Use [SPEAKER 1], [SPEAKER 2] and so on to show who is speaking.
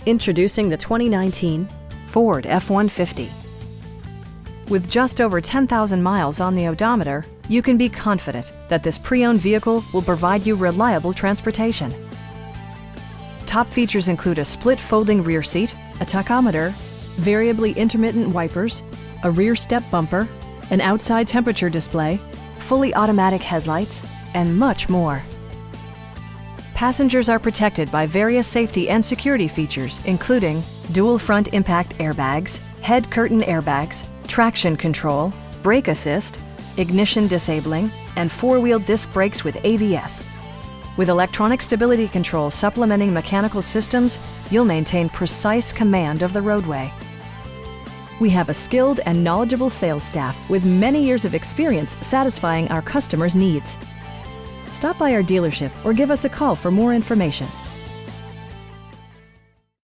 [SPEAKER 1] Introducing the 2019 Ford F-150. With just over 10,000 miles on the odometer, you can be confident that this pre-owned vehicle will provide you reliable transportation. Top features include a split folding rear seat, a tachometer, variably intermittent wipers, a rear step bumper, an outside temperature display, fully automatic headlights, and much more. Passengers are protected by various safety and security features, including dual front impact airbags, head curtain airbags, traction control, brake assist, ignition disabling, and four-wheel disc brakes with ABS. With electronic stability control supplementing mechanical systems, you'll maintain precise command of the roadway. We have a skilled and knowledgeable sales staff with many years of experience satisfying our customers' needs. Stop by our dealership or give us a call for more information.